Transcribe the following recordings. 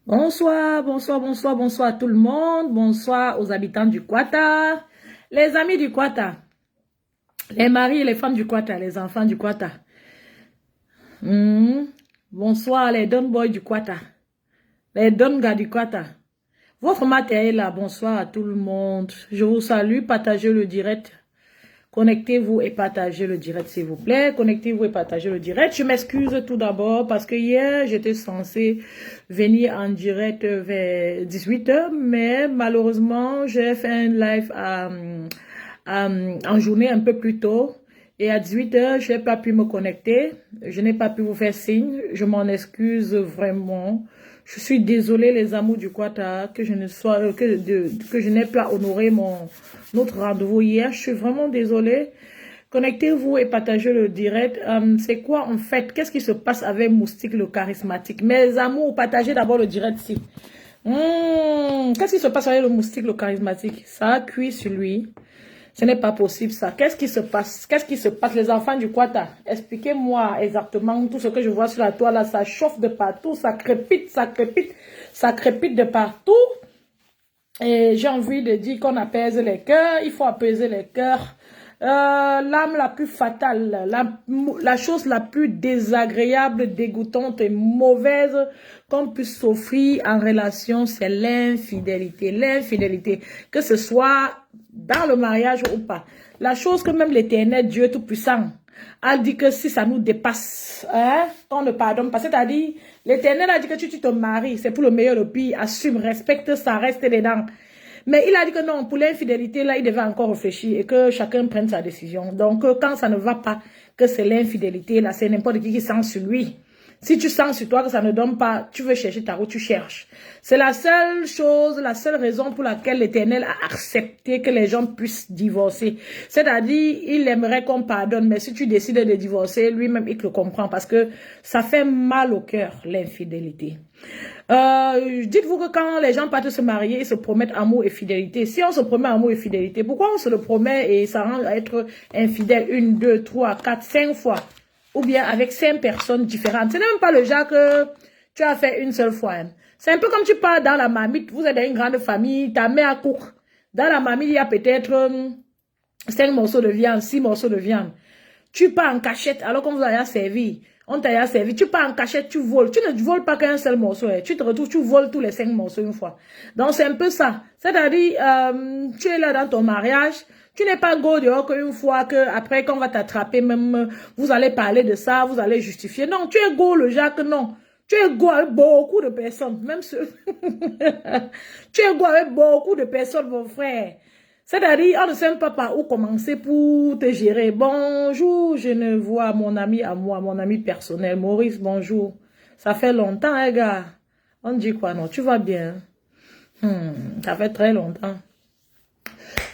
Bonsoir, bonsoir, bonsoir, bonsoir à tout le monde. Bonsoir aux habitants du Qatar, les amis du Qatar, les maris et les femmes du Qatar, les enfants du Qatar. Hmm. Bonsoir les Don Boys du Qatar, les Don gars du Qatar. Votre matin est là. Bonsoir à tout le monde. Je vous salue. Partagez le direct. Connectez-vous et partagez le direct, s'il vous plaît. Connectez-vous et partagez le direct. Je m'excuse tout d'abord parce que hier, j'étais censée venir en direct vers 18h, mais malheureusement, j'ai fait un live en journée un peu plus tôt. Et à 18h, je n'ai pas pu me connecter. Je n'ai pas pu vous faire signe. Je m'en excuse vraiment. Je suis désolée, les amours du Qatar, que je ne sois, que je n'ai pas honoré notre rendez-vous hier. Je suis vraiment désolée. Connectez-vous et partagez le direct. C'est quoi en fait? Qu'est-ce qui se passe avec Moustique le charismatique? Mes amours, partagez d'abord le direct ici. Qu'est-ce qui se passe avec le Moustique le charismatique? Ça a cuit sur lui. Ce n'est pas possible ça. Qu'est-ce qui se passe? Qu'est-ce qui se passe, les enfants du Qatar? Expliquez-moi exactement tout ce que je vois sur la toile là. Ça chauffe de partout, ça crépite, ça crépite, ça crépite de partout. Et j'ai envie de dire qu'on apaise les cœurs. Il faut apaiser les cœurs. L'âme la plus fatale, la chose la plus désagréable, dégoûtante et mauvaise qu'on puisse s'offrir en relation, c'est l'infidélité. L'infidélité, que ce soit dans le mariage ou pas. La chose que même l'Éternel Dieu Tout-Puissant a dit que si ça nous dépasse, hein, on ne pardonne pas. C'est-à-dire, l'Éternel a dit que tu te maries, c'est pour le meilleur, le pire, assume, respecte ça, reste dedans. Mais il a dit que non, pour l'infidélité, là, il devait encore réfléchir et que chacun prenne sa décision. Donc, quand ça ne va pas, que c'est l'infidélité, là, c'est n'importe qui sent sur lui. Si tu sens sur toi que ça ne donne pas, tu veux chercher ta route, tu cherches. C'est la seule chose, la seule raison pour laquelle l'Éternel a accepté que les gens puissent divorcer. C'est-à-dire, il aimerait qu'on pardonne, mais si tu décides de divorcer, lui-même, il te le comprend parce que ça fait mal au cœur, l'infidélité. Dites-vous que quand les gens partent se marier, ils se promettent amour et fidélité. Si on se promet amour et fidélité, pourquoi on se le promet et ça rend à être infidèle 1, 2, 3, 4, 5 fois? Ou bien avec 5 personnes différentes. Ce n'est même pas le genre que tu as fait une seule fois. Hein. C'est un peu comme tu pars dans la marmite. Vous êtes dans une grande famille, ta mère cook. Dans la marmite, il y a peut-être 5 morceaux de viande, 6 morceaux de viande. Tu pars en cachette alors qu'on vous a servi. On t'a servi. Tu pars en cachette, tu voles. Tu ne voles pas qu'un seul morceau. Hein. Tu te retrouves, tu voles tous les 5 morceaux une fois. Donc, c'est un peu ça. C'est-à-dire, tu es là dans ton mariage. Tu n'es pas go dehors qu'une fois que après qu'on va t'attraper, même vous allez parler de ça, vous allez justifier. Non, tu es go le Jacques, non. Tu es go avec beaucoup de personnes, même ceux. Tu es go avec beaucoup de personnes, mon frère. C'est-à-dire, on ne sait même pas par où commencer pour te gérer. Bonjour, je ne vois mon ami à moi, mon ami personnel. Maurice, bonjour. Ça fait longtemps, hein, gars. On dit quoi, non? Tu vas bien? Ça fait très longtemps.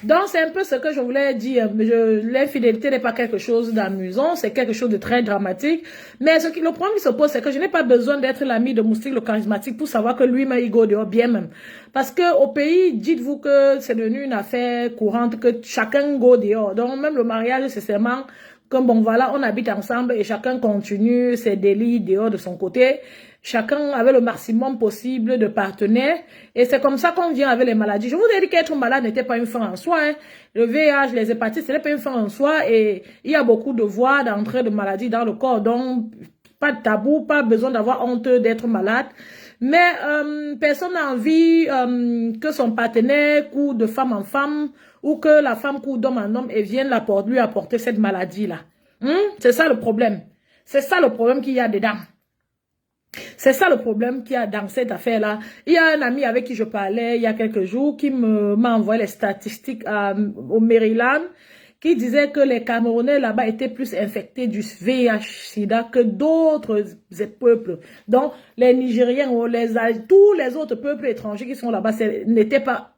Donc, c'est un peu ce que je voulais dire. L'infidélité n'est pas quelque chose d'amusant, c'est quelque chose de très dramatique. Mais le problème qui se pose, c'est que je n'ai pas besoin d'être l'ami de Moustique le charismatique pour savoir que lui-même, il go dehors bien même. Parce que au pays, dites-vous que c'est devenu une affaire courante, que chacun go dehors. Donc, même le mariage, c'est seulement comme bon, voilà, on habite ensemble et chacun continue ses délits dehors de son côté. Chacun avait le maximum possible de partenaires. Et c'est comme ça qu'on vient avec les maladies. Je vous ai dit qu'être malade n'était pas une fin en soi. Hein. Le VIH, les hépatites, ce n'est pas une fin en soi. Et il y a beaucoup de voies d'entrée de maladies dans le corps. Donc, pas de tabou, pas besoin d'avoir honte d'être malade. Mais personne n'a envie que son partenaire court de femme en femme ou que la femme court d'homme en homme et vienne lui apporter cette maladie-là. C'est ça le problème. C'est ça le problème qu'il y a dedans. C'est ça le problème qu'il y a dans cette affaire-là. Il y a un ami avec qui je parlais il y a quelques jours qui m'a envoyé les statistiques au Maryland qui disait que les Camerounais là-bas étaient plus infectés du VIH-Sida que d'autres peuples. Donc, les Nigériens ou tous les autres peuples étrangers qui sont là-bas n'étaient pas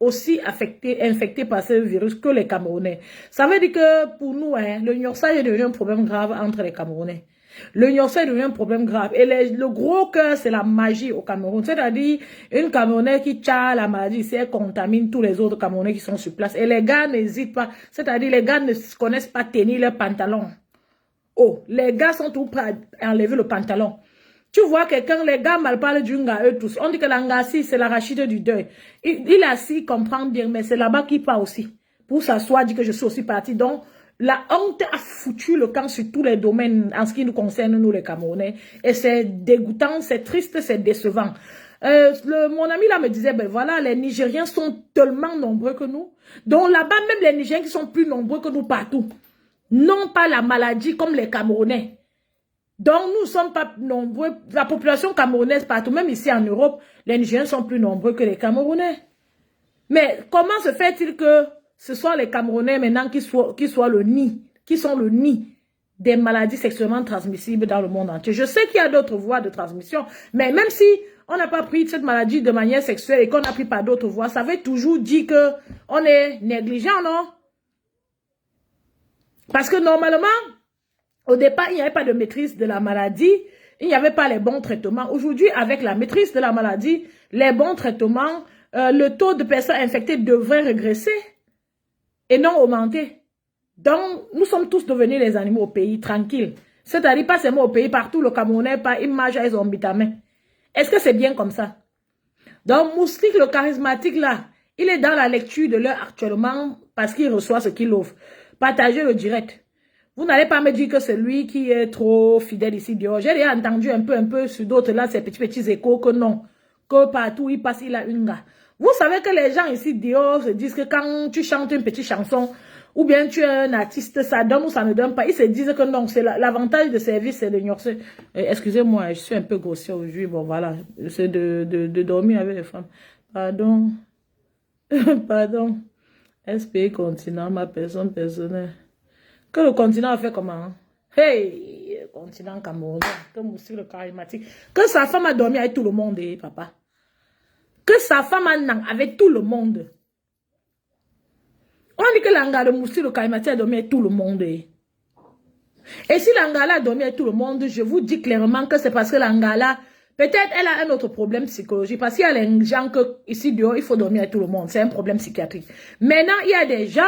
aussi infectés par ce virus que les Camerounais. Ça veut dire que pour nous, hein, le Niorsa est devenu un problème grave entre les Camerounais. Le Niorsa devient un problème grave. Et le gros cœur, c'est la magie au Cameroun. C'est-à-dire, une Camerounais qui tcha la magie, c'est contamine tous les autres Camerounais qui sont sur place. Et les gars n'hésitent pas. C'est-à-dire, les gars ne connaissent pas tenir leurs pantalons. Oh, les gars sont tout prêts à enlever le pantalon. Tu vois quelqu'un, les gars mal parlent du nga, eux tous. On dit que l'angassi, c'est l'arachide du deuil. Il est assis, comprend bien, mais c'est là-bas qu'il part aussi. Pour s'asseoir, dit que je suis aussi parti. Donc, la honte a foutu le camp sur tous les domaines en ce qui nous concerne, nous les Camerounais. Et c'est dégoûtant, c'est triste, c'est décevant. Mon ami là me disait, ben voilà, les Nigériens sont tellement nombreux que nous. Donc là-bas, même les Nigériens qui sont plus nombreux que nous partout, n'ont pas la maladie comme les Camerounais. Donc nous ne sommes pas nombreux. La population camerounaise partout, même ici en Europe, les Nigériens sont plus nombreux que les Camerounais. Mais comment se fait-il que ce soit les Camerounais maintenant qui soient le nid, qui sont le nid des maladies sexuellement transmissibles dans le monde entier? Je sais qu'il y a d'autres voies de transmission, mais même si on n'a pas pris cette maladie de manière sexuelle et qu'on a pris par d'autres voies, ça veut toujours dire qu'on est négligent, non? Parce que normalement, au départ, il n'y avait pas de maîtrise de la maladie, il n'y avait pas les bons traitements. Aujourd'hui, avec la maîtrise de la maladie, les bons traitements, le taux de personnes infectées devrait régresser et non augmenter. Donc, nous sommes tous devenus les animaux au pays, tranquilles. C'est-à-dire, pas seulement au pays, partout, le Camerounais, par image, ils ont vitamine. Est-ce que c'est bien comme ça? Donc, Moustique, le charismatique, là, il est dans la lecture de l'heure actuellement parce qu'il reçoit ce qu'il offre. Partagez le direct. Vous n'allez pas me dire que c'est lui qui est trop fidèle ici dehors. J'ai déjà entendu un peu sur d'autres là, ces petits échos que non. Que partout il passe, il a une gars. Vous savez que les gens ici dehors se disent que quand tu chantes une petite chanson, ou bien tu es un artiste, ça donne ou ça ne donne pas. Ils se disent que non, c'est l'avantage de service, c'est de ignorer. Excusez-moi, je suis un peu grossière aujourd'hui. Bon, voilà, c'est de dormir avec les femmes. Pardon. Pardon. SP continent, ma personne personnelle. Que le continent a fait comment? Hey, le continent camerounais, que Moussi le charismatique. Que sa femme a dormi avec tout le monde, papa. Que sa femme a nan avec tout le monde. On dit que l'Angala de Moussi le charismatique a dormi avec tout le monde. Et si l'Angala a dormi avec tout le monde, je vous dis clairement que c'est parce que l'Angala, peut-être elle a un autre problème psychologique. Parce qu'il y a des gens que ici dehors, il faut dormir avec tout le monde. C'est un problème psychiatrique. Maintenant, il y a des gens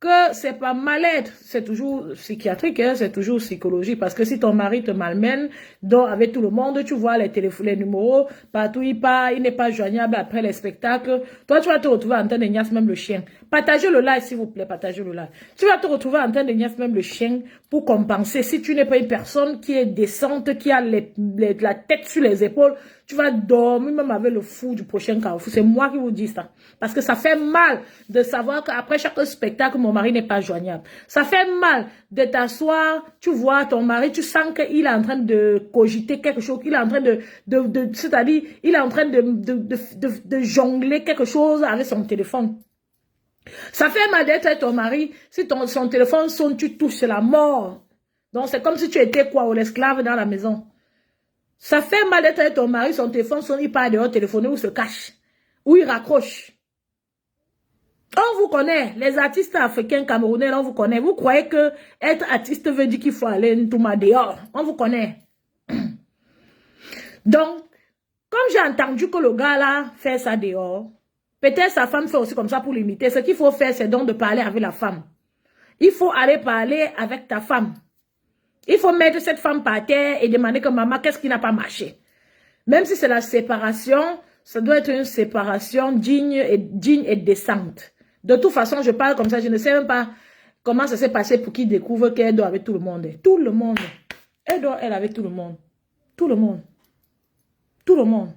que c'est pas mal-être, c'est toujours psychiatrique, hein, c'est toujours psychologique. Parce que si ton mari te malmène, donc avec tout le monde, tu vois les téléphones, les numéros, partout il part, il n'est pas joignable après les spectacles. Toi, tu vas te retrouver en train de niasse même le chien. Partagez le live, s'il vous plaît, partagez le live. Tu vas te retrouver en train de niasse même le chien pour compenser. Si tu n'es pas une personne qui est décente, qui a la tête sur les épaules, tu vas dormir même avec le fou du prochain carrefour. C'est moi qui vous dis ça. Parce que ça fait mal de savoir qu'après chaque spectacle, mon mari n'est pas joignable. Ça fait mal de t'asseoir, tu vois ton mari, tu sens qu'il est en train de cogiter quelque chose, qu'il est en train c'est-à-dire, il est en train de jongler quelque chose avec son téléphone. Ça fait mal d'être avec ton mari, si son téléphone sonne, tu touches, c'est la mort. Donc c'est comme si tu étais quoi, l'esclave dans la maison. Ça fait mal d'être avec ton mari, son téléphone sonne, il part dehors téléphoner ou se cache. Ou il raccroche. On vous connaît, les artistes africains, camerounais, on vous connaît. Vous croyez que être artiste veut dire qu'il faut aller Ntouma dehors. On vous connaît. Donc, comme j'ai entendu que le gars là fait ça dehors, peut-être sa femme fait aussi comme ça pour l'imiter. Ce qu'il faut faire, c'est donc de parler avec la femme. Il faut aller parler avec ta femme. Il faut mettre cette femme par terre et demander que maman, qu'est-ce qui n'a pas marché? Même si c'est la séparation, ça doit être une séparation digne et décente. De toute façon, je parle comme ça, je ne sais même pas comment ça s'est passé pour qu'il découvre qu'elle dort avec tout le monde. Tout le monde. Elle dort, elle, avec tout le monde. Tout le monde. Tout le monde.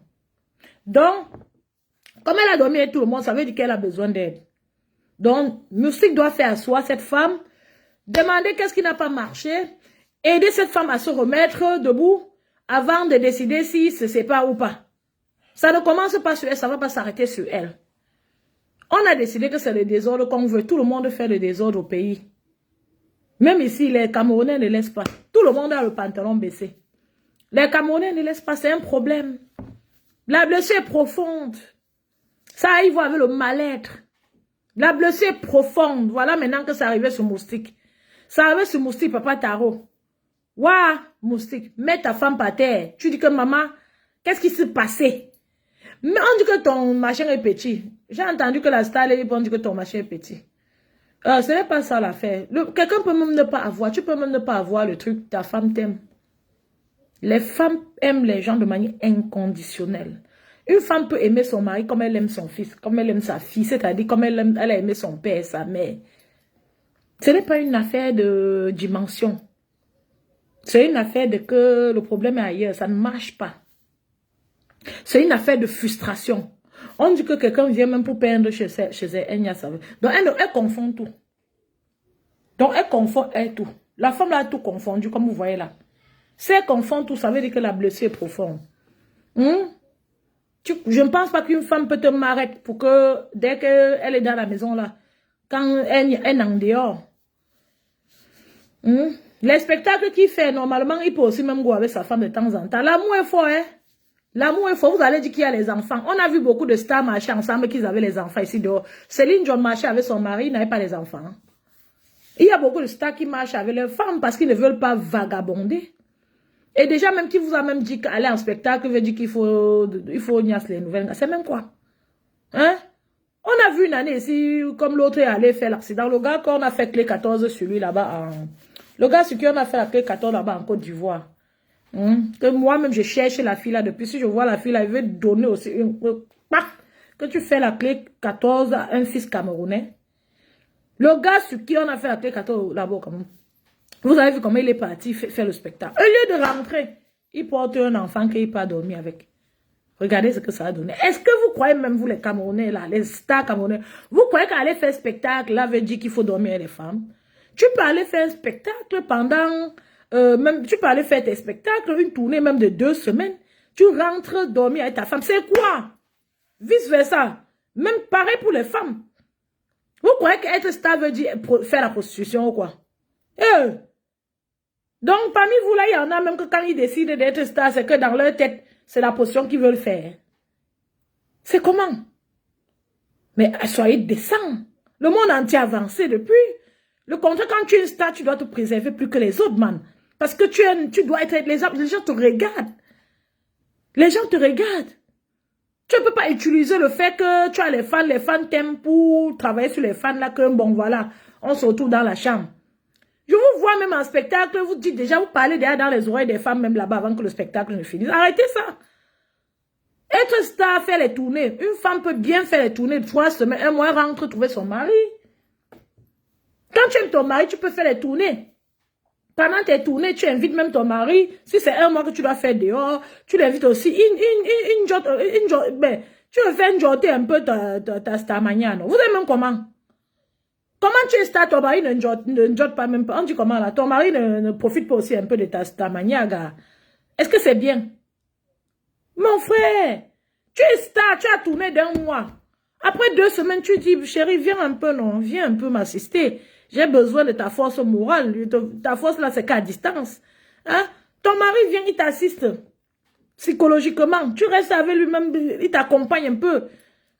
Donc, comme elle a dormi avec tout le monde, ça veut dire qu'elle a besoin d'aide. Donc, Moustique doit faire asseoir cette femme, demander qu'est-ce qui n'a pas marché, aider cette femme à se remettre debout avant de décider s'il se sépare ou pas. Ça ne commence pas sur elle, ça ne va pas s'arrêter sur elle. On a décidé que c'est le désordre qu'on veut. Tout le monde fait le désordre au pays. Même ici, les Camerounais ne laissent pas. Tout le monde a le pantalon baissé. Les Camerounais ne laissent pas, c'est un problème. La blessure est profonde. Ça arrive avec le mal-être. La blessure est profonde. Voilà maintenant que ça arrivait sur Moustique. Ça arrivait sur Moustique, papa Taro. Waouh, Moustique, mets ta femme par terre. Tu dis que maman, qu'est-ce qui s'est passé? Mais on dit que ton machin est petit. J'ai entendu que la star, on dit que ton machin est petit. Ce n'est pas ça l'affaire. Quelqu'un peut même ne pas avoir. Tu peux même ne pas avoir le truc. Ta femme t'aime. Les femmes aiment les gens de manière inconditionnelle. Une femme peut aimer son mari comme elle aime son fils, comme elle aime sa fille, c'est-à-dire comme elle a aimé son père et sa mère. Ce n'est pas une affaire de dimension. C'est une affaire de que le problème est ailleurs, ça ne marche pas. C'est une affaire de frustration. On dit que quelqu'un vient même pour peindre chez elle, donc elle confond tout. Donc elle confond tout. La femme là a tout confondu, comme vous voyez là. Si elle confond tout, ça veut dire que la blessure est profonde. Je ne pense pas qu'une femme peut te m'arrêter pour que dès qu'elle est dans la maison là, quand elle est en dehors. Les spectacles qu'il fait, normalement, il peut aussi même go avec sa femme de temps en temps. L'amour est fort, hein. L'amour est fort. Vous allez dire qu'il y a les enfants. On a vu beaucoup de stars marcher ensemble qu'ils avaient les enfants ici dehors. Céline Dion marchait avec son mari, il n'avait pas les enfants. Il y a beaucoup de stars qui marchent avec leurs femmes parce qu'ils ne veulent pas vagabonder. Et déjà, même qui vous a même dit qu'aller en spectacle veut dire qu'il faut niasse les nouvelles. C'est même quoi? Hein? On a vu une année ici, comme l'autre est allé faire l'accident. Le gars qu'on a fait clé 14 sur lui là-bas. Le gars sur qui on a fait la clé 14 là-bas en Côte d'Ivoire. Que moi-même, je cherche la fille là depuis. Si je vois la fille là, elle veut donner aussi une... Que tu fais la clé 14 à un fils camerounais. Le gars sur qui on a fait la clé 14 là-bas, vous avez vu comment il est parti faire le spectacle. Au lieu de rentrer, il porte un enfant qu'il n'a pas dormi avec. Regardez ce que ça a donné. Est-ce que vous croyez même, vous les Camerounais, là, les stars camerounais, vous croyez qu'aller faire spectacle, là, veut dire qu'il faut dormir avec les femmes? Tu peux aller faire un spectacle pendant, tu peux aller faire tes spectacles, une tournée même de 2 semaines. Tu rentres dormir avec ta femme. C'est quoi? Vice versa. Même pareil pour les femmes. Vous croyez qu'être star veut dire faire la prostitution ou quoi? Donc, parmi vous, là, il y en a même que quand ils décident d'être star, c'est que dans leur tête, c'est la position qu'ils veulent faire. C'est comment? Mais soyez décents. Le monde entier a avancé depuis. Le contraire, quand tu es une star, tu dois te préserver plus que les autres, man. Parce que tu dois être... Les gens te regardent. Les gens te regardent. Tu ne peux pas utiliser le fait que tu as les fans t'aiment pour travailler sur les fans, là, que bon, voilà, on se retrouve dans la chambre. Je vous vois même en spectacle, vous dites déjà, vous parlez déjà dans les oreilles des femmes, même là-bas, avant que le spectacle ne finisse. Arrêtez ça. Être star, faire les tournées. Une femme peut bien faire les tournées 3 semaines, 1 mois, rentre trouver son mari. Quand tu aimes ton mari, tu peux faire les tournées. Pendant tes tournées, tu invites même ton mari. Si c'est 1 mois que tu dois faire dehors, tu l'invites aussi. Tu le fais enjoter un peu ta starmania, non? Vous aimez même comment? Comment tu es star, ton mari ne jote pas même pas. On dit comment là? Ton mari ne profite pas aussi un peu de ta starmania, gars. Est-ce que c'est bien? Mon frère, tu es star, tu as tourné d'1 mois. Après 2 semaines, tu dis, chérie, viens un peu, non? Viens un peu m'assister. J'ai besoin de ta force morale. Ta force là, c'est qu'à distance. Hein? Ton mari vient, il t'assiste psychologiquement. Tu restes avec lui-même, il t'accompagne un peu.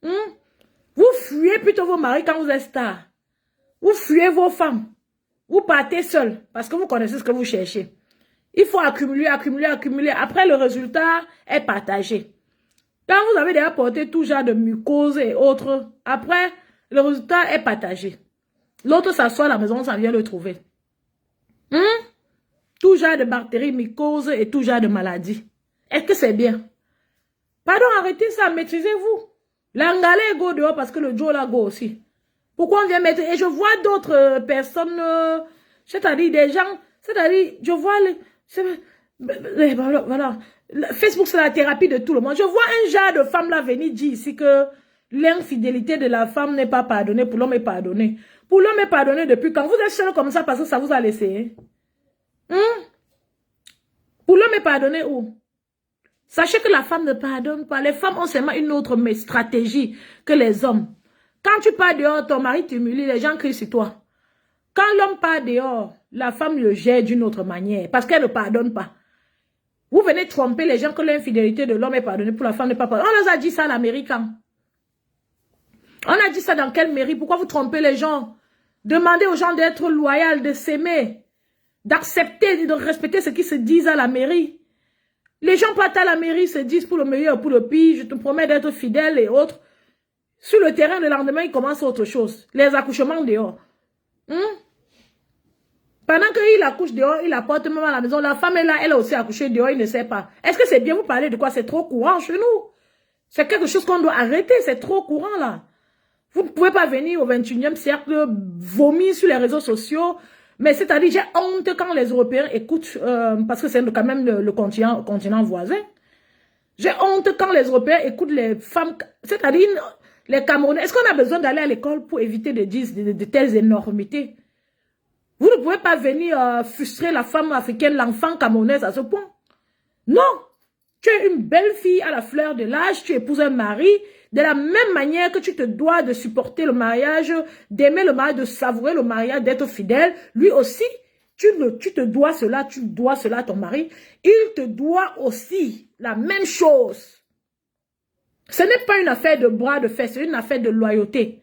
Vous fuyez plutôt vos maris quand vous êtes star. Vous fuyez vos femmes. Vous partez seul parce que vous connaissez ce que vous cherchez. Il faut accumuler, accumuler, accumuler. Après, le résultat est partagé. Quand vous avez déjà porté tout genre de mucose et autres, après, le résultat est partagé. L'autre s'assoit à la maison, ça vient le trouver. Tout genre de bactéries, mycoses et tout genre de maladies. Est-ce que c'est bien? Pardon, arrêtez ça, maîtrisez-vous. L'angalais go dehors parce que le Joe là go aussi. Pourquoi on vient mettre... Et je vois d'autres personnes, c'est-à-dire des gens, c'est-à-dire, je vois voilà. Facebook, c'est la thérapie de tout le monde. Je vois un genre de femme là venir dire ici que l'infidélité de la femme n'est pas pardonnée, pour l'homme est pardonné. Pour l'homme est pardonné depuis quand? Vous êtes seul comme ça parce que ça vous a laissé. Pour l'homme est pardonné où? Sachez que la femme ne pardonne pas. Les femmes ont seulement une autre stratégie que les hommes. Quand tu pars dehors, ton mari t'humilie, les gens crient sur toi. Quand l'homme part dehors, la femme le gère d'une autre manière parce qu'elle ne pardonne pas. Vous venez tromper les gens que l'infidélité de l'homme est pardonnée, pour la femme n'est pas pardonnée. On nous a dit ça à l'américain. On a dit ça dans quelle mairie? Pourquoi vous trompez les gens? Demandez aux gens d'être loyaux, de s'aimer, d'accepter, de respecter ce qui se dit à la mairie. Les gens partent à la mairie, se disent pour le meilleur, pour le pire, je te promets d'être fidèle et autres. Sur le terrain, le lendemain, ils commencent autre chose. Les accouchements dehors. Pendant qu'il accouche dehors, il apporte même à la maison. La femme est là, elle a aussi accouché dehors, il ne sait pas. Est-ce que c'est bien vous parler de quoi? C'est trop courant chez nous. C'est quelque chose qu'on doit arrêter, c'est trop courant là. Vous ne pouvez pas venir au 21e siècle vomir sur les réseaux sociaux. Mais c'est-à-dire, j'ai honte quand les Européens écoutent, parce que c'est quand même le continent voisin. J'ai honte quand les Européens écoutent les femmes, c'est-à-dire les Camerounais. Est-ce qu'on a besoin d'aller à l'école pour éviter de dire de telles énormités? Vous ne pouvez pas venir frustrer la femme africaine, l'enfant camerounaise à ce point. Non. Tu es une belle fille à la fleur de l'âge, tu épouses un mari, de la même manière que tu te dois de supporter le mariage, d'aimer le mariage, de savourer le mariage, d'être fidèle. Lui aussi, tu te dois cela, tu dois cela à ton mari. Il te doit aussi la même chose. Ce n'est pas une affaire de bras de fer, c'est une affaire de loyauté.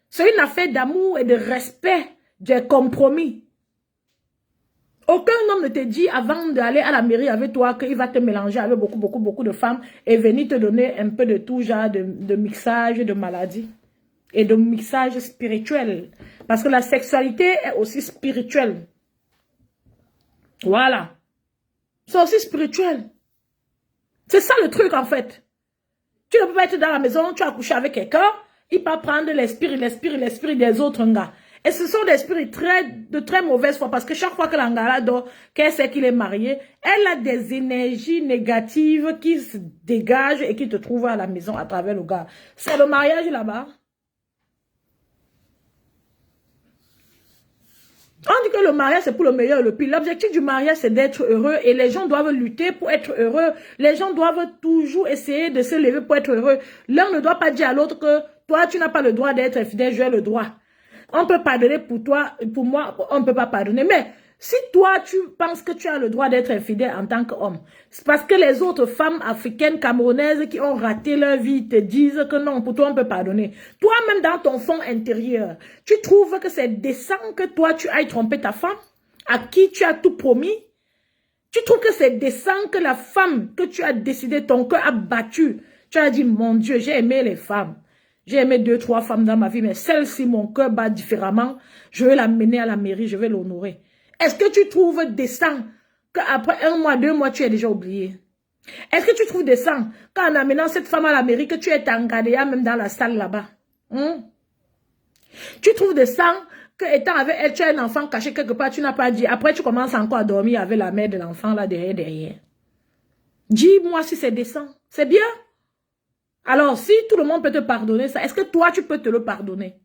C'est une affaire d'amour et de respect, de compromis. Aucun homme ne te dit avant d'aller à la mairie avec toi qu'il va te mélanger avec beaucoup de femmes et venir te donner un peu de tout genre de mixage de maladies et de mixage spirituel. Parce que la sexualité est aussi spirituelle. Voilà. C'est aussi spirituel. C'est ça le truc en fait. Tu ne peux pas être dans la maison, tu as couché avec quelqu'un, il va prendre l'esprit des autres gars. Et ce sont des esprits de très mauvaise foi parce que chaque fois que l'angala dort, qu'elle sait qu'il est marié, elle a des énergies négatives qui se dégagent et qui te trouvent à la maison à travers le gars. C'est le mariage là-bas. On dit que le mariage, c'est pour le meilleur et le pire. L'objectif du mariage, c'est d'être heureux et les gens doivent lutter pour être heureux. Les gens doivent toujours essayer de se lever pour être heureux. L'un ne doit pas dire à l'autre que toi, tu n'as pas le droit d'être fidèle, j'ai le droit. On peut pardonner pour toi, pour moi, on ne peut pas pardonner. Mais si toi, tu penses que tu as le droit d'être infidèle en tant qu'homme, c'est parce que les autres femmes africaines, camerounaises qui ont raté leur vie te disent que non, pour toi, on peut pardonner. Toi-même, dans ton fond intérieur, tu trouves que c'est décent que toi, tu ailles tromper ta femme, à qui tu as tout promis? Tu trouves que c'est décent que la femme que tu as décidé, ton cœur a battu, tu as dit, mon Dieu, j'ai aimé les femmes. J'ai aimé 2, 3 femmes dans ma vie, mais celle-ci, mon cœur bat différemment. Je vais la mener à la mairie, je vais l'honorer. Est-ce que tu trouves décent qu'après 1 mois, 2 mois, tu es déjà oublié? Est-ce que tu trouves décent qu'en amenant cette femme à la mairie, que tu es encadré même dans la salle là-bas? Tu trouves décent qu'étant avec elle, tu as un enfant caché quelque part, tu n'as pas dit. Après, tu commences encore à dormir avec la mère de l'enfant là derrière. Dis-moi si c'est décent. C'est bien? Alors, si tout le monde peut te pardonner ça, est-ce que toi, tu peux te le pardonner?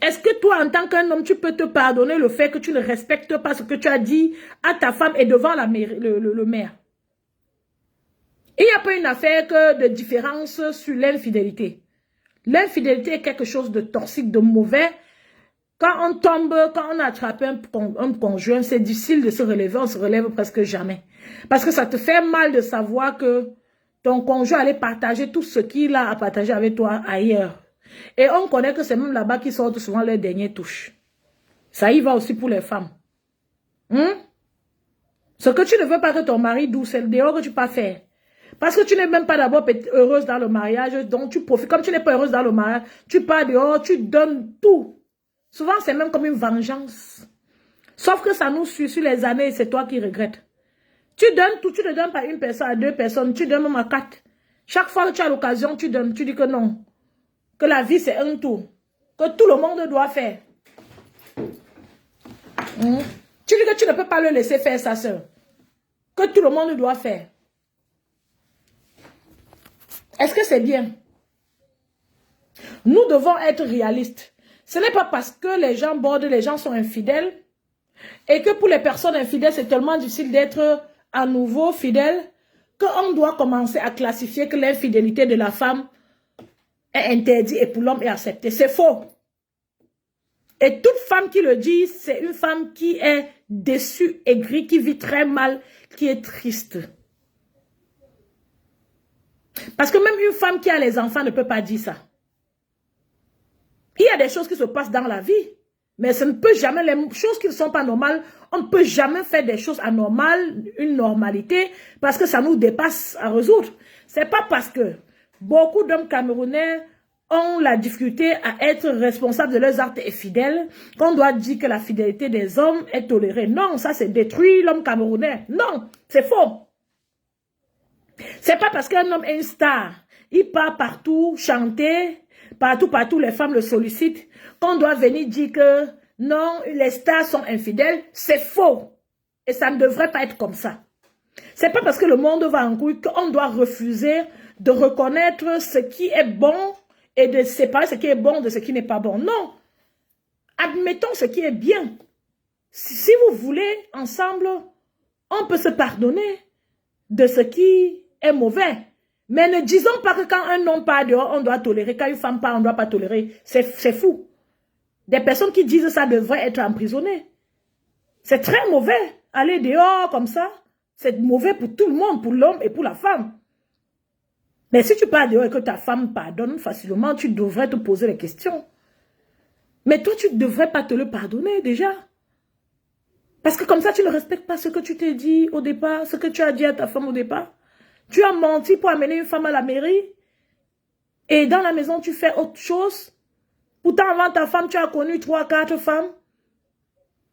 Est-ce que toi, en tant qu'un homme, tu peux te pardonner le fait que tu ne respectes pas ce que tu as dit à ta femme et devant la mère, le maire? Il n'y a pas une affaire que de différence sur l'infidélité. L'infidélité est quelque chose de toxique, de mauvais. Quand on tombe, quand on a attrapé un conjoint, c'est difficile de se relever, on se relève presque jamais. Parce que ça te fait mal de savoir que ton conjoint allait partager tout ce qu'il a à partager avec toi ailleurs. Et on connaît que c'est même là-bas qu'ils sortent souvent leurs dernières touches. Ça y va aussi pour les femmes. Ce que tu ne veux pas que ton mari douce, c'est le dehors que tu peux faire. Parce que tu n'es même pas d'abord heureuse dans le mariage, donc tu profites. Comme tu n'es pas heureuse dans le mariage, tu pars dehors, tu donnes tout. Souvent, c'est même comme une vengeance. Sauf que ça nous suit sur les années et c'est toi qui regrettes. Tu donnes tout, tu ne donnes pas 1 personne à 2 personnes, tu donnes même à 4. Chaque fois que tu as l'occasion, tu donnes, tu dis que non. Que la vie c'est un tour. Que tout le monde doit faire. Tu dis que tu ne peux pas le laisser faire sa soeur. Que tout le monde doit faire. Est-ce que c'est bien? Nous devons être réalistes. Ce n'est pas parce que les gens bordent, les gens sont infidèles. Et que pour les personnes infidèles, c'est tellement difficile d'être à nouveau fidèle. Qu'on doit commencer à classifier que l'infidélité de la femme est interdite et pour l'homme est acceptée. C'est faux. Et toute femme qui le dit, c'est une femme qui est déçue, aigrie, qui vit très mal, qui est triste. Parce que même une femme qui a les enfants ne peut pas dire ça. Il y a des choses qui se passent dans la vie, mais ce ne peut jamais, les choses qui ne sont pas normales, on ne peut jamais faire des choses anormales, une normalité, parce que ça nous dépasse à résoudre. C'est pas parce que beaucoup d'hommes camerounais ont la difficulté à être responsables de leurs actes et fidèles, qu'on doit dire que la fidélité des hommes est tolérée. Non, ça c'est détruit l'homme camerounais. Non, c'est faux. C'est pas parce qu'un homme est une star, il part partout chanter, partout les femmes le sollicitent, qu'on doit venir dire que non, les stars sont infidèles. C'est faux. Et ça ne devrait pas être comme ça. C'est pas parce que le monde va en couille qu'on doit refuser de reconnaître ce qui est bon et de séparer ce qui est bon de ce qui n'est pas bon. Non. Admettons ce qui est bien. Si vous voulez, ensemble, on peut se pardonner de ce qui est mauvais. Mais ne disons pas que quand un homme part dehors, on doit tolérer. Quand une femme part, on ne doit pas tolérer. C'est fou. Des personnes qui disent ça devraient être emprisonnées. C'est très mauvais. Aller dehors comme ça, c'est mauvais pour tout le monde, pour l'homme et pour la femme. Mais si tu pars dehors et que ta femme pardonne facilement, tu devrais te poser les questions. Mais toi, tu ne devrais pas te le pardonner déjà. Parce que comme ça, tu ne respectes pas ce que tu t'es dit au départ, ce que tu as dit à ta femme au départ. Tu as menti pour amener une femme à la mairie. Et dans la maison, tu fais autre chose. Pourtant, avant ta femme, tu as connu 3, 4 femmes.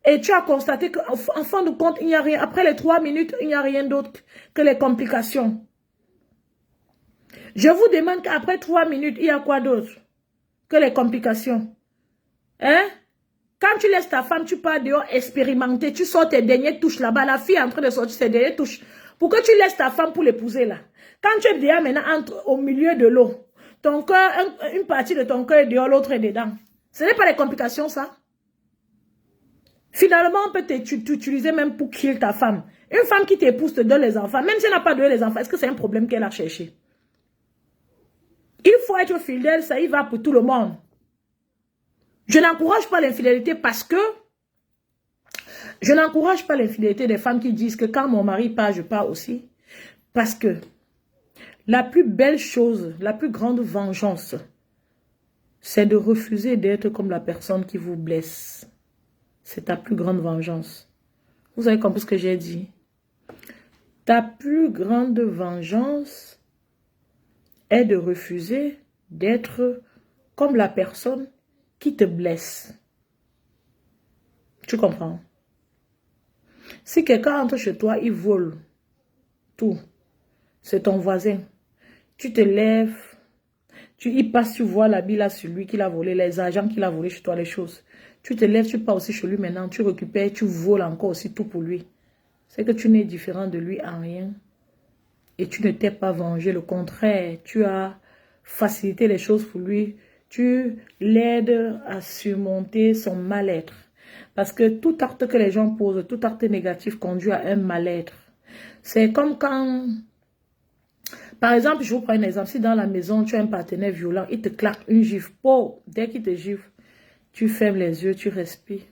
Et tu as constaté qu'en fin de compte, il n'y a rien. Après les 3 minutes, il n'y a rien d'autre que les complications. Je vous demande qu'après 3 minutes, il y a quoi d'autre que les complications? Hein? Quand tu laisses ta femme, tu pars dehors expérimenter, tu sors tes dernières touches là-bas, la fille est en train de sortir ses dernières touches. Pourquoi tu laisses ta femme pour l'épouser là? Quand tu es déjà maintenant au milieu de l'eau, ton cœur, une partie de ton cœur est dehors, l'autre est dedans. Ce n'est pas les complications ça? Finalement, on peut t'utiliser même pour kill ta femme. Une femme qui t'épouse te donne les enfants, même si elle n'a pas donné les enfants, est-ce que c'est un problème qu'elle a cherché? Il faut être fidèle, ça y va pour tout le monde. Je n'encourage pas l'infidélité parce que je n'encourage pas l'infidélité des femmes qui disent que quand mon mari part, je pars aussi. Parce que la plus belle chose, la plus grande vengeance, c'est de refuser d'être comme la personne qui vous blesse. C'est ta plus grande vengeance. Vous avez compris ce que j'ai dit? Ta plus grande vengeance est de refuser d'être comme la personne qui te blesse. Tu comprends? Si quelqu'un entre chez toi, il vole tout, c'est ton voisin. Tu te lèves, il passe, tu vois l'habit là sur lui qu'il a volé, les argents qu'il a volé chez toi, les choses. Tu te lèves, tu pars aussi chez lui maintenant, tu récupères, tu voles encore aussi tout pour lui. C'est que tu n'es différent de lui en rien. Et tu ne t'es pas vengé, le contraire. Tu as facilité les choses pour lui. Tu l'aides à surmonter son mal-être. Parce que tout acte que les gens posent, tout acte négatif conduit à un mal-être. C'est comme quand... Par exemple, je vous prends un exemple. Si dans la maison, tu as un partenaire violent, il te claque une gifle. Dès qu'il te gifle, tu fermes les yeux, tu respires.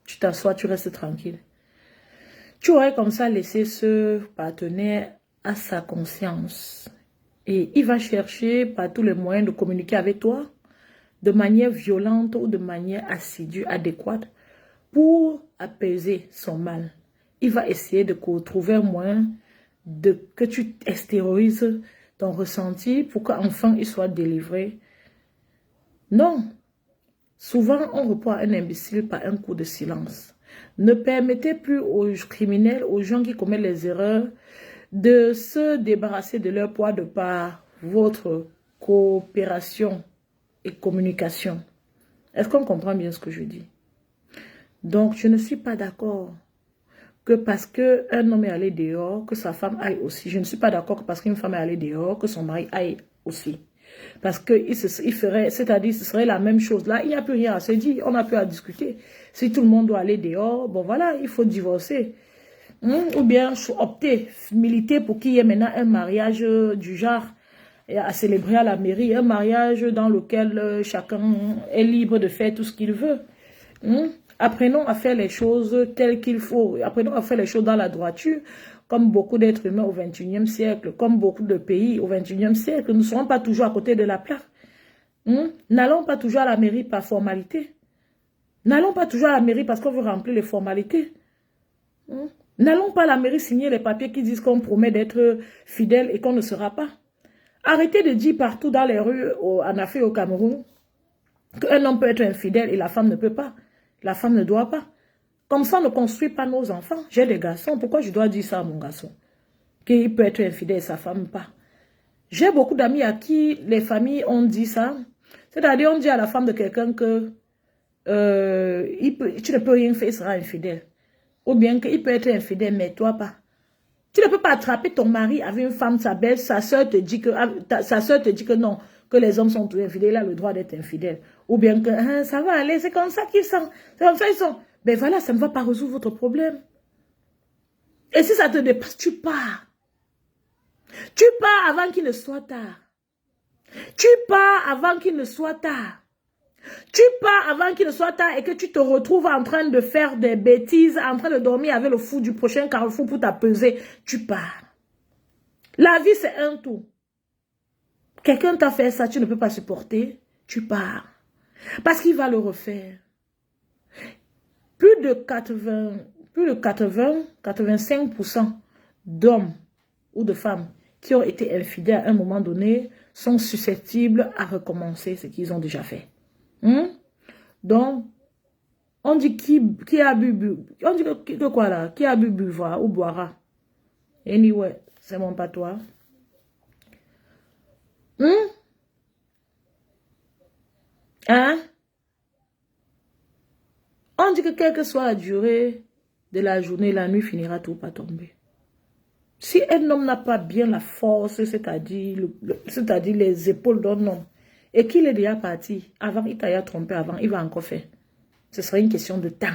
Tu t'assois, tu restes tranquille. Tu aurais comme ça laissé ce partenaire à sa conscience. Et il va chercher par tous les moyens de communiquer avec toi de manière violente ou de manière assidue, adéquate, pour apaiser son mal. Il va essayer de trouver un moyen que tu extériorises ton ressenti pour qu'enfin il soit délivré. Non. Souvent, on reprend un imbécile par un coup de silence. Ne permettez plus aux criminels, aux gens qui commettent les erreurs, de se débarrasser de leur poids de par votre coopération et communication. Est-ce qu'on comprend bien ce que je dis? Donc, je ne suis pas d'accord que parce qu'un homme est allé dehors, que sa femme aille aussi. Je ne suis pas d'accord que parce qu'une femme est allée dehors, que son mari aille aussi. Parce qu'il ferait, c'est-à-dire ce serait la même chose. Là, il n'y a plus rien à se dire, on n'a plus à discuter. Si tout le monde doit aller dehors, bon voilà, il faut divorcer. Ou bien opter, militer pour qu'il y ait maintenant un mariage du genre à célébrer à la mairie, un mariage dans lequel chacun est libre de faire tout ce qu'il veut. Apprenons à faire les choses telles qu'il faut. Apprenons à faire les choses dans la droiture, comme beaucoup d'êtres humains au XXIe siècle, comme beaucoup de pays au XXIe siècle. Nous ne serons pas toujours à côté de la plaque. N'allons pas toujours à la mairie par formalité. N'allons pas toujours à la mairie parce qu'on veut remplir les formalités. N'allons pas à la mairie signer les papiers qui disent qu'on promet d'être fidèle et qu'on ne sera pas. Arrêtez de dire partout dans les rues, en Afrique, au Cameroun, qu'un homme peut être infidèle et la femme ne peut pas. La femme ne doit pas. Comme ça, on ne construit pas nos enfants. J'ai des garçons. Pourquoi je dois dire ça à mon garçon? Qu'il peut être infidèle et sa femme pas. J'ai beaucoup d'amis à qui les familles ont dit ça. C'est-à-dire, on dit à la femme de quelqu'un que tu ne peux rien faire, il sera infidèle. Ou bien qu'il peut être infidèle, mais toi pas. Tu ne peux pas attraper ton mari avec une femme, sa belle, sa soeur te dit que non, que les hommes sont tous infidèles, il a le droit d'être infidèle. Ou bien que hein, ça va aller, c'est comme ça qu'ils sont. C'est comme ça qu'ils sont. Ben voilà, ça ne va pas résoudre votre problème. Et si ça te dépasse, tu pars. Tu pars avant qu'il ne soit tard. Tu pars avant qu'il ne soit tard. Tu pars avant qu'il ne soit tard et que tu te retrouves en train de faire des bêtises, en train de dormir avec le fou du prochain carrefour pour t'apaiser. Tu pars. La vie, c'est un tout. Quelqu'un t'a fait ça, tu ne peux pas supporter. Tu pars. Parce qu'il va le refaire. Plus de 85% d'hommes ou de femmes qui ont été infidèles à un moment donné sont susceptibles à recommencer ce qu'ils ont déjà fait. Donc, on dit qui a bu, on dit que quoi là? Qui a bu buvra ou boira. Anyway, c'est mon patois. Hein? On dit que quelle que soit la durée de la journée, la nuit finira tout par tomber. Si un homme n'a pas bien la force, c'est-à-dire les épaules d'un homme, et qu'il est déjà parti, avant, il t'a trompé avant, il va encore faire. Ce serait une question de temps.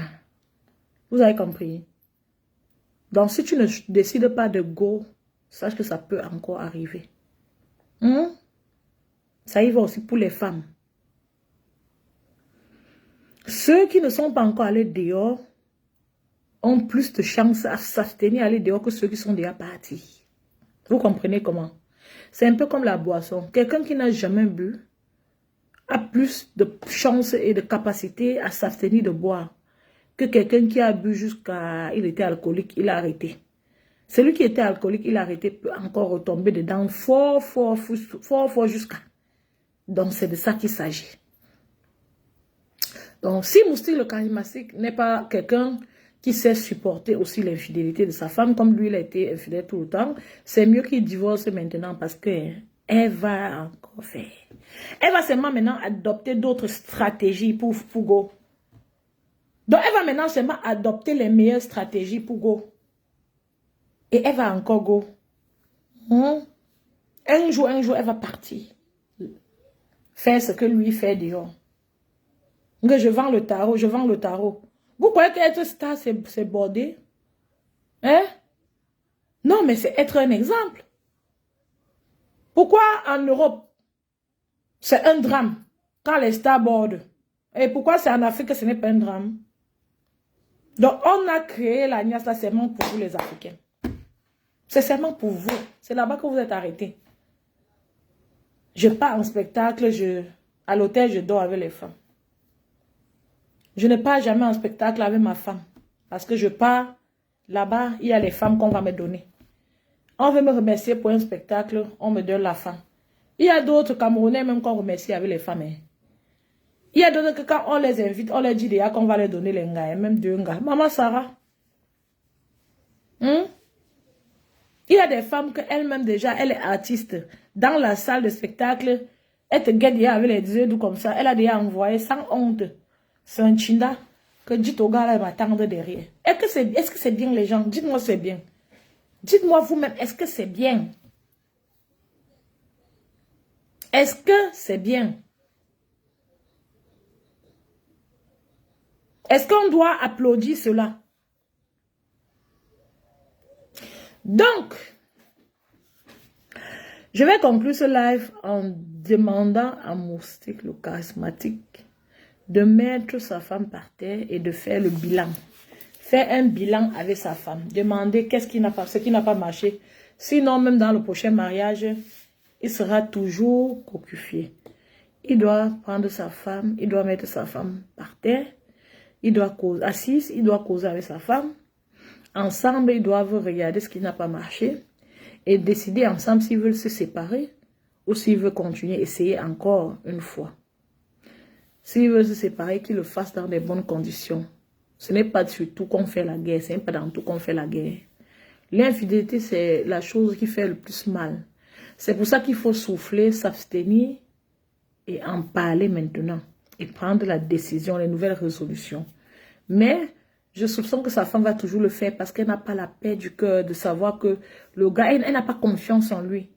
Vous avez compris? Donc, si tu ne décides pas de go, sache que ça peut encore arriver. Ça y va aussi pour les femmes. Ceux qui ne sont pas encore allés dehors ont plus de chances à s'abstenir à aller dehors que ceux qui sont déjà partis. Vous comprenez comment? C'est un peu comme la boisson. Quelqu'un qui n'a jamais bu a plus de chances et de capacité à s'abstenir de boire que quelqu'un qui a bu jusqu'à... Il était alcoolique, il a arrêté. Celui qui était alcoolique, il a arrêté, peut encore retomber dedans fort jusqu'à... Donc, c'est de ça qu'il s'agit. Donc, si Mousty le charismatique n'est pas quelqu'un qui sait supporter aussi l'infidélité de sa femme, comme lui, il a été infidèle tout le temps, c'est mieux qu'il divorce maintenant parce qu'elle va encore faire. Elle va seulement maintenant adopter d'autres stratégies pour go. Donc, elle va maintenant seulement adopter les meilleures stratégies pour go. Et elle va encore go. Un jour, elle va partir. Faire ce que lui fait dehors. Que je vends le tarot, Vous croyez qu'être star, c'est bordé? Hein? Non, mais c'est être un exemple. Pourquoi en Europe, c'est un drame quand les stars bordent? Et pourquoi c'est en Afrique que ce n'est pas un drame? Donc, on a créé la niasse là seulement pour vous les Africains. C'est seulement pour vous. C'est là-bas que vous êtes arrêtés. Je pars en spectacle, à l'hôtel, je dors avec les femmes. Je ne pars jamais en spectacle avec ma femme. Parce que je pars, là-bas, il y a les femmes qu'on va me donner. On veut me remercier pour un spectacle, on me donne la femme. Il y a d'autres Camerounais même qu'on remercie avec les femmes. Il y a d'autres que quand on les invite, on leur dit déjà qu'on va leur donner les gars, même 2 gars. Maman Sarah. Il y a des femmes qu'elle-même déjà, elle est artiste. Dans la salle de spectacle, elle te guette déjà avec les yeux doux comme ça. Elle a déjà envoyé sans honte. C'est un chinda que dit au gars là, il va attendre derrière. Est-ce que c'est bien les gens? Dites-moi c'est bien. Dites-moi vous-même, est-ce que c'est bien? Est-ce que c'est bien? Est-ce qu'on doit applaudir cela? Donc, je vais conclure ce live en demandant à Moustique, le charismatique, de mettre sa femme par terre et de faire le bilan. Faire un bilan avec sa femme. Demander ce qui n'a pas marché. Sinon, même dans le prochain mariage, il sera toujours cocufié. Il doit prendre sa femme, il doit mettre sa femme par terre. Il doit causer, assise, il doit causer avec sa femme. Ensemble, ils doivent regarder ce qui n'a pas marché et décider ensemble s'ils veulent se séparer ou s'il veut continuer, essayer encore une fois. S'il veut se séparer, qu'il le fasse dans des bonnes conditions. Ce n'est pas sur tout qu'on fait la guerre, ce n'est pas dans tout qu'on fait la guerre. L'infidélité, c'est la chose qui fait le plus mal. C'est pour ça qu'il faut souffler, s'abstenir et en parler maintenant. Et prendre la décision, les nouvelles résolutions. Mais je soupçonne que sa femme va toujours le faire parce qu'elle n'a pas la paix du cœur de savoir que le gars, elle n'a pas confiance en lui.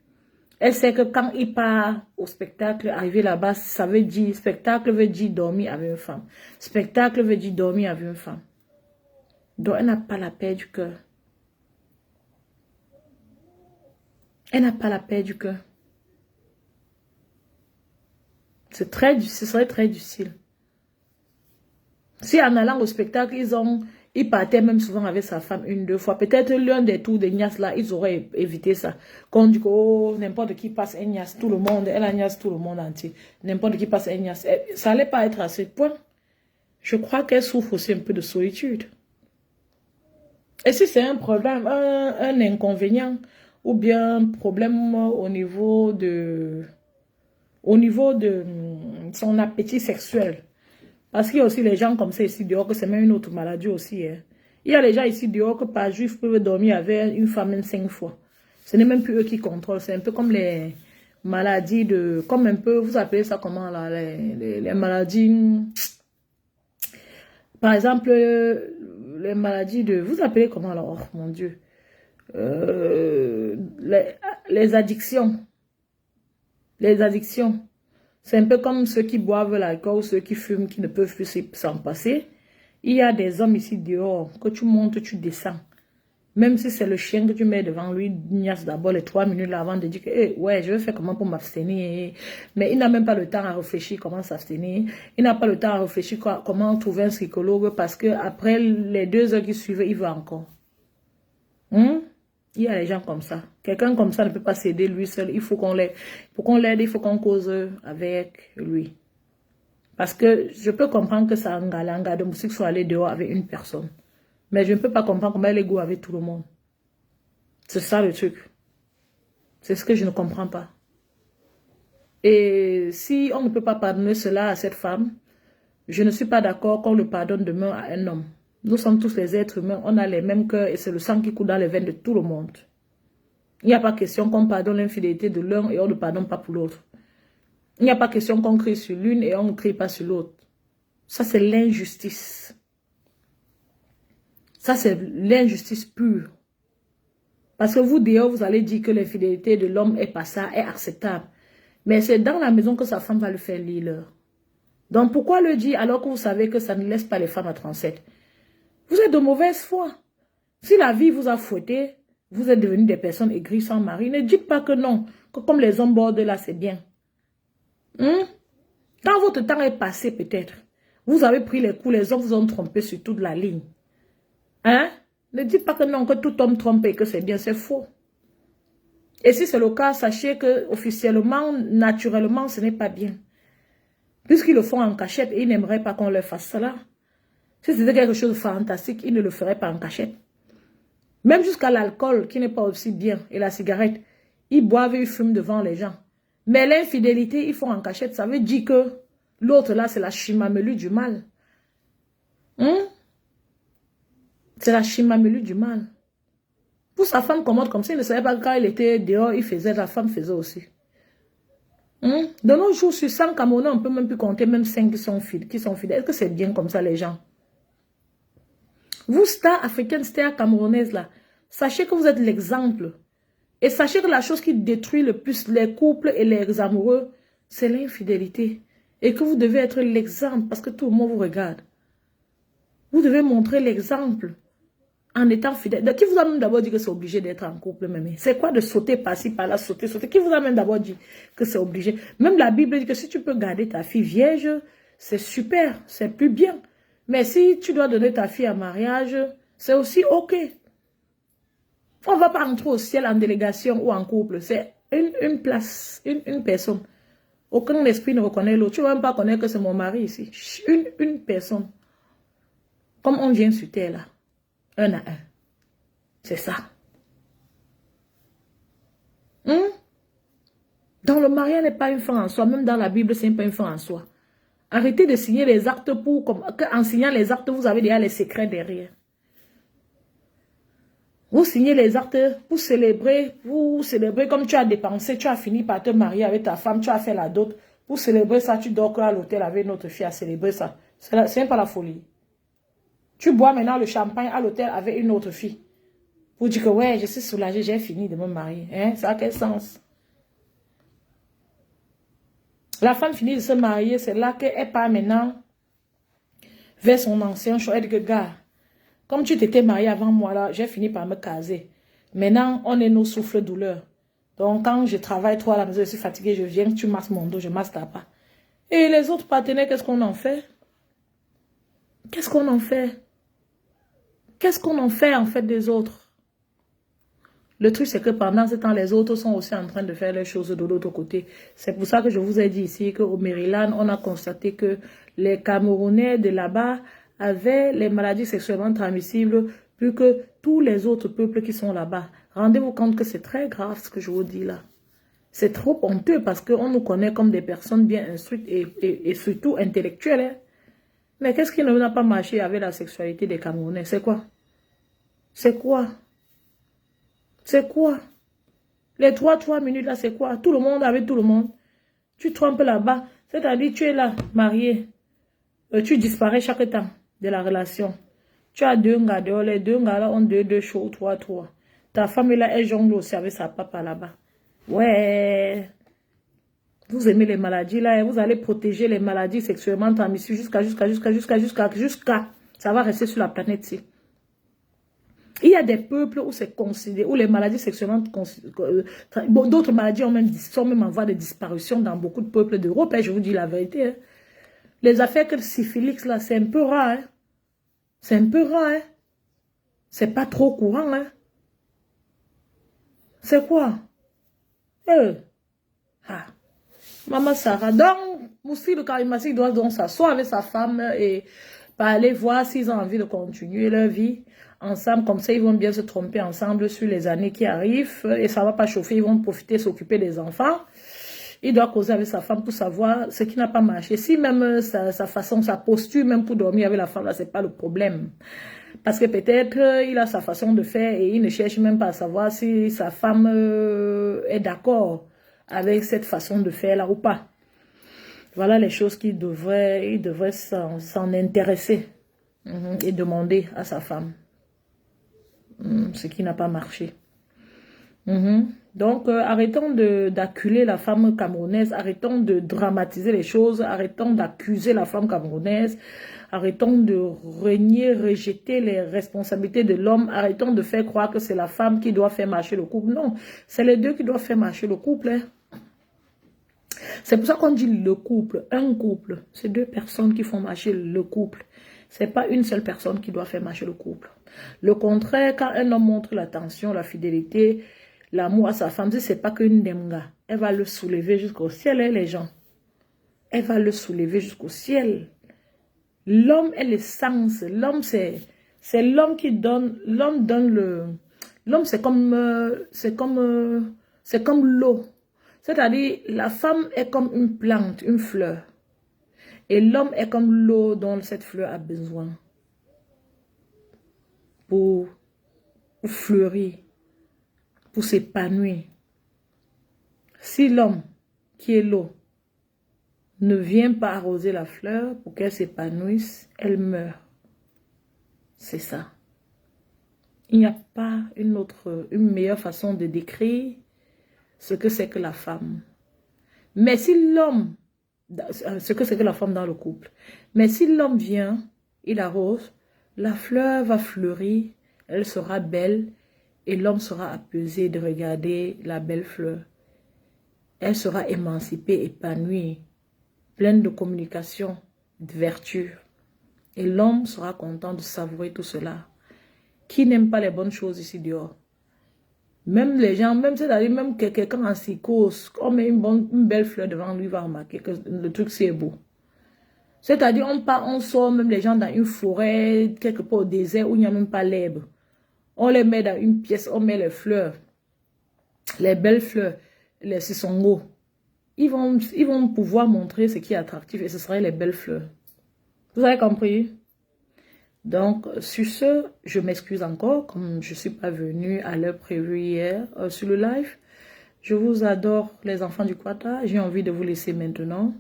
Elle sait que quand il part au spectacle, arriver là-bas, ça veut dire, spectacle veut dire dormir avec une femme. Spectacle veut dire dormir avec une femme. Donc elle n'a pas la paix du cœur. Elle n'a pas la paix du cœur. Ce serait très difficile. Si en allant au spectacle, ils partaient même souvent avec sa femme une, deux fois. Peut-être l'un des tours de Nias là, ils auraient évité ça. Qu'on dit que oh, n'importe qui passe un Nias, tout le monde, elle a Nias tout le monde entier. N'importe qui passe un Nias. Ça n'allait pas être à ce point. Je crois qu'elle souffre aussi un peu de solitude. Et si c'est un problème, un inconvénient, ou bien un problème au niveau de son appétit sexuel. Parce qu'il y a aussi les gens comme ça ici dehors, que c'est même une autre maladie aussi. Hein. Il y a les gens ici dehors que par juif peuvent dormir avec une femme même 5 fois. Ce n'est même plus eux qui contrôlent. C'est un peu comme les maladies de... Comme un peu, vous appelez ça comment là? Les maladies... Par exemple, les maladies de... Vous appelez comment là? Oh mon Dieu. Les addictions. Les addictions. C'est un peu comme ceux qui boivent l'alcool, ceux qui fument, qui ne peuvent plus s'en passer. Il y a des hommes ici dehors, que tu montes, tu descends. Même si c'est le chien que tu mets devant lui, Nias d'abord les 3 minutes là avant de dire que hey, ouais, je vais faire comment pour m'abstenir. Mais il n'a même pas le temps à réfléchir comment s'abstenir. Il n'a pas le temps à réfléchir comment trouver un psychologue parce que après les 2 heures qui suivent, il va encore. Il y a des gens comme ça. Quelqu'un comme ça ne peut pas s'aider lui seul. Il faut qu'on l'aide. Pour qu'on l'aide, il faut qu'on cause avec lui. Parce que je peux comprendre que ça un de musique soit allé dehors avec une personne. Mais je ne peux pas comprendre comment elle est go avec tout le monde. C'est ça le truc. C'est ce que je ne comprends pas. Et si on ne peut pas pardonner cela à cette femme, je ne suis pas d'accord qu'on le pardonne demain à un homme. Nous sommes tous les êtres humains, on a les mêmes cœurs et c'est le sang qui coule dans les veines de tout le monde. Il n'y a pas question qu'on pardonne l'infidélité de l'un et on ne pardonne pas pour l'autre. Il n'y a pas question qu'on crie sur l'une et on ne crie pas sur l'autre. Ça, c'est l'injustice. Ça, c'est l'injustice pure. Parce que vous, d'ailleurs, vous allez dire que l'infidélité de l'homme est pas ça, est acceptable. Mais c'est dans la maison que sa femme va le faire lire. Donc, pourquoi le dire alors que vous savez que ça ne laisse pas les femmes à 37? Vous êtes de mauvaise foi. Si la vie vous a fouetté, vous êtes devenus des personnes aigries sans mari. Ne dites pas que non, que comme les hommes bordent là, c'est bien. Quand votre temps est passé peut-être, vous avez pris les coups, les hommes vous ont trompé sur toute la ligne. Ne dites pas que non, que tout homme trompe et que c'est bien, c'est faux. Et si c'est le cas, sachez que officiellement, naturellement, ce n'est pas bien. Puisqu'ils le font en cachette et ils n'aimeraient pas qu'on leur fasse cela. Si c'était quelque chose de fantastique, ils ne le feraient pas en cachette. Même jusqu'à l'alcool, qui n'est pas aussi bien, et la cigarette, ils boivent et ils fument devant les gens. Mais l'infidélité, ils font en cachette. Ça veut dire que l'autre là, c'est la chimamelu du mal. C'est la chimamelu du mal. Pour sa femme commode comme ça, il ne savait pas que quand il était dehors, il faisait, la femme faisait aussi. De nos jours, sur 100 Camerounais, on ne peut même plus compter même 5 qui sont fidèles. Est-ce que c'est bien comme ça, les gens? Vous, star africaine, star camerounaise, là, sachez que vous êtes l'exemple. Et sachez que la chose qui détruit le plus les couples et les amoureux, c'est l'infidélité. Et que vous devez être l'exemple parce que tout le monde vous regarde. Vous devez montrer l'exemple en étant fidèle. Qui vous a même d'abord dit que c'est obligé d'être en couple même? C'est quoi de sauter par-ci, par-là, sauter? Qui vous a même d'abord dit que c'est obligé? Même la Bible dit que si tu peux garder ta fille vierge, c'est super, c'est plus bien. Mais si tu dois donner ta fille en mariage, c'est aussi ok. On ne va pas entrer au ciel en délégation ou en couple. C'est une place, une personne. Aucun esprit ne reconnaît l'autre. Tu ne vas même pas connaître que c'est mon mari ici. Une personne. Comme on vient sur terre là. Un à un. C'est ça. Dans le mariage n'est pas une fin en soi. Même dans la Bible, c'est pas une fin en soi. Arrêtez de signer les actes en signant les actes, vous avez déjà les secrets derrière. Vous signez les actes pour célébrer, comme tu as dépensé, tu as fini par te marier avec ta femme, tu as fait la dot. Pour célébrer ça, tu dors à l'hôtel avec notre fille à célébrer ça. C'est même pas la folie. Tu bois maintenant le champagne à l'hôtel avec une autre fille. Pour dire que ouais, je suis soulagée, j'ai fini de me marier. Hein? Ça a quel sens? La femme finit de se marier, c'est là qu'elle part maintenant vers son ancien choix. Elle dit que gars, comme tu t'étais marié avant moi là, j'ai fini par me caser. Maintenant, on est nos souffles-douleurs. Donc quand je travaille trop à la maison, je suis fatiguée, je viens, tu masses mon dos, je masse ta part. Et les autres partenaires, qu'est-ce qu'on en fait? Qu'est-ce qu'on en fait? Qu'est-ce qu'on en fait en fait des autres? Le truc, c'est que pendant ce temps, les autres sont aussi en train de faire les choses de l'autre côté. C'est pour ça que je vous ai dit ici qu'au Maryland, on a constaté que les Camerounais de là-bas avaient les maladies sexuellement transmissibles plus que tous les autres peuples qui sont là-bas. Rendez-vous compte que c'est très grave ce que je vous dis là. C'est trop honteux parce qu'on nous connaît comme des personnes bien instruites et surtout intellectuelles. Hein. Mais qu'est-ce qui n'a pas marché avec la sexualité des Camerounais? C'est quoi? C'est quoi? C'est quoi? Les 3 minutes là, c'est quoi? Tout le monde avec tout le monde. Tu trompes là-bas. C'est-à-dire, tu es là, marié. Tu disparais chaque temps de la relation. Tu as 2 gars dehors. Les 2 gars là ont 2 chauds, 3. Ta femme est là, elle jongle aussi avec sa papa là-bas. Ouais. Vous aimez les maladies là. Vous allez protéger les maladies sexuellement transmissibles jusqu'à. Ça va rester sur la planète ici. Il y a des peuples où c'est considéré, où les maladies sexuellement d'autres maladies sont même en voie de disparition dans beaucoup de peuples d'Europe. Et je vous dis la vérité. Hein. Les affaires que le syphilis, là, c'est un peu rare. Hein. C'est un peu rare. Hein. C'est pas trop courant. Hein. C'est quoi? Maman Sarah. Donc, Moussi le Karimassi doit donc s'asseoir avec sa femme et aller voir s'ils ont envie de continuer leur vie ensemble. Comme ça, ils vont bien se tromper ensemble sur les années qui arrivent et ça ne va pas chauffer. Ils vont profiter, s'occuper des enfants. Il doit causer avec sa femme pour savoir ce qui n'a pas marché. Si même sa façon, sa posture, même pour dormir avec la femme, là, ce n'est pas le problème. Parce que peut-être il a sa façon de faire et il ne cherche même pas à savoir si sa femme est d'accord avec cette façon de faire là ou pas. Voilà les choses qu'il devrait s'en intéresser et demander à sa femme. Ce qui n'a pas marché. Donc, arrêtons d'acculer la femme camerounaise, arrêtons de dramatiser les choses, arrêtons d'accuser la femme camerounaise, arrêtons de rejeter les responsabilités de l'homme, arrêtons de faire croire que c'est la femme qui doit faire marcher le couple. Non, c'est les deux qui doivent faire marcher le couple. Hein. C'est pour ça qu'on dit le couple, un couple. C'est 2 personnes qui font marcher le couple. C'est pas une seule personne qui doit faire marcher le couple. Le contraire, quand un homme montre l'attention, la fidélité, l'amour à sa femme, c'est pas qu'une demga. Elle va le soulever jusqu'au ciel, hein, les gens. Elle va le soulever jusqu'au ciel. L'homme est l'essence. L'homme, c'est l'homme qui donne. L'homme donne le. L'homme, c'est comme l'eau. C'est-à-dire, la femme est comme une plante, une fleur. Et l'homme est comme l'eau dont cette fleur a besoin pour fleurir, pour s'épanouir. Si l'homme, qui est l'eau, ne vient pas arroser la fleur pour qu'elle s'épanouisse, elle meurt. C'est ça. Il n'y a pas une meilleure façon de décrire ce que c'est que la femme. Mais si l'homme, ce que c'est que la femme dans le couple, mais si l'homme vient, il arrose, la fleur va fleurir, elle sera belle et l'homme sera apaisé de regarder la belle fleur. Elle sera émancipée, épanouie, pleine de communication, de vertu. Et l'homme sera content de savourer tout cela. Qui n'aime pas les bonnes choses ici dehors? Même les gens, c'est-à-dire même quelqu'un en psychose, on met une belle fleur devant lui, va remarquer que le truc c'est beau. C'est-à-dire on sort même les gens dans une forêt, quelque part au désert où il n'y a même pas l'herbe. On les met dans une pièce, on met les fleurs, les belles fleurs, les sissongos. ils vont pouvoir montrer ce qui est attractif et ce serait les belles fleurs. Vous avez compris? Donc, sur ce, je m'excuse encore, comme je ne suis pas venue à l'heure prévue hier sur le live. Je vous adore, les enfants du Quata. J'ai envie de vous laisser maintenant.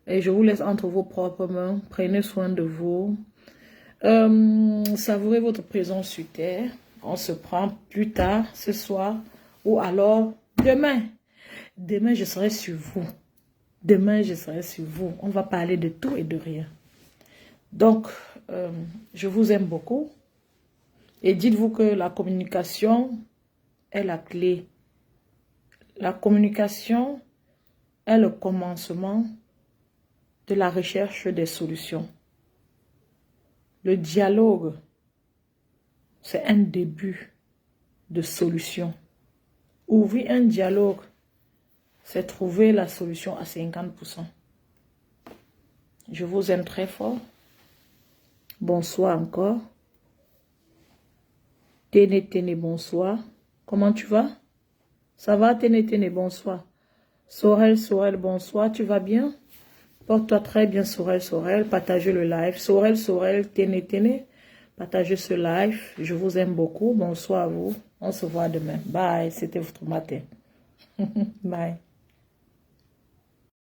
Et je vous laisse entre vos propres mains. Prenez soin de vous. Savourez votre présence sur Terre. On se prend plus tard, ce soir, ou alors demain. Demain, je serai sur vous. Demain, je serai sur vous. On va parler de tout et de rien. Donc, je vous aime beaucoup. Et dites-vous que la communication est la clé. La communication est le commencement de la recherche des solutions. Le dialogue, c'est un début de solution. Ouvrir un dialogue, c'est trouver la solution à 50%. Je vous aime très fort. Bonsoir encore. Téné, Téné, bonsoir. Comment tu vas? Ça va, Téné, Téné, bonsoir. Sorel, Sorel, bonsoir. Tu vas bien? Porte-toi très bien, Sorel, Sorel. Partagez le live. Sorel, Sorel, Téné, Téné. Partagez ce live. Je vous aime beaucoup. Bonsoir à vous. On se voit demain. Bye. C'était votre matin. Bye.